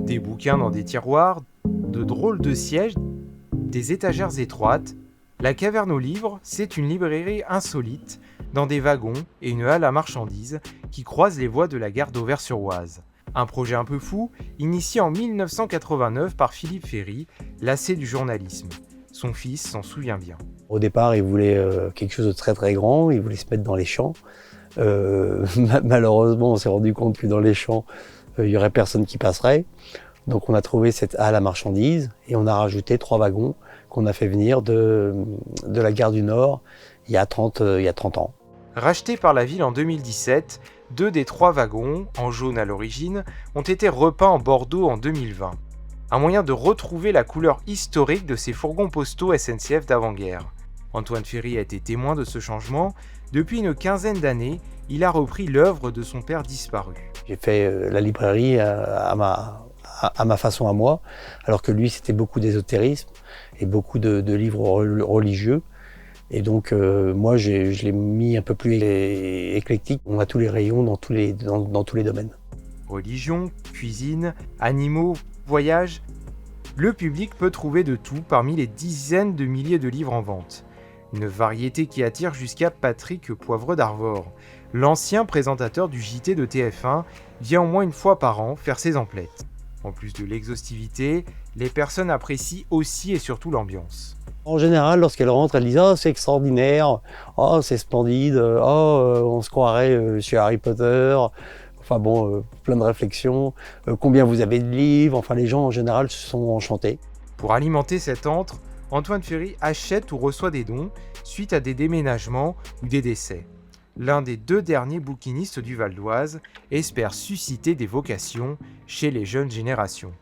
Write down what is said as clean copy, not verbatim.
Des bouquins dans des tiroirs, de drôles de sièges, des étagères étroites. La Caverne aux livres, c'est une librairie insolite, dans des wagons et une halle à marchandises qui croisent les voies de la gare d'Auvers-sur-Oise. Un projet un peu fou, initié en 1989 par Philippe Ferry, lassé du journalisme. Son fils s'en souvient bien. Au départ, il voulait quelque chose de très très grand, il voulait se mettre dans les champs. Malheureusement, on s'est rendu compte que dans les champs, il n'y aurait personne qui passerait. Donc on a trouvé cette halle à marchandises et on a rajouté 3 wagons qu'on a fait venir de la gare du Nord il y a 30 ans. Rachetés par la ville en 2017, 2 des 3 wagons, en jaune à l'origine, ont été repeints en bordeaux en 2020. Un moyen de retrouver la couleur historique de ces fourgons postaux SNCF d'avant-guerre. Antoine Ferry a été témoin de ce changement. Depuis une quinzaine d'années, il a repris l'œuvre de son père disparu. J'ai fait la librairie à ma façon à moi, alors que lui c'était beaucoup d'ésotérisme et beaucoup de livres religieux. Et donc moi je l'ai mis un peu plus éclectique. On a tous les rayons dans tous les domaines. Religion, cuisine, animaux, voyages. Le public peut trouver de tout parmi les dizaines de milliers de livres en vente. Une variété qui attire jusqu'à Patrick Poivre d'Arvor. L'ancien présentateur du JT de TF1 vient au moins une fois par an faire ses emplettes. En plus de l'exhaustivité, les personnes apprécient aussi et surtout l'ambiance. En général, lorsqu'elles rentrent, elles disent « Oh, c'est extraordinaire, oh, c'est splendide, oh, on se croirait chez Harry Potter ». Enfin bon, plein de réflexions. Combien vous avez de livres? Enfin, les gens en général se sont enchantés. Pour alimenter cet antre, Antoine Ferry achète ou reçoit des dons suite à des déménagements ou des décès. L'un des 2 derniers bouquinistes du Val d'Oise espère susciter des vocations chez les jeunes générations.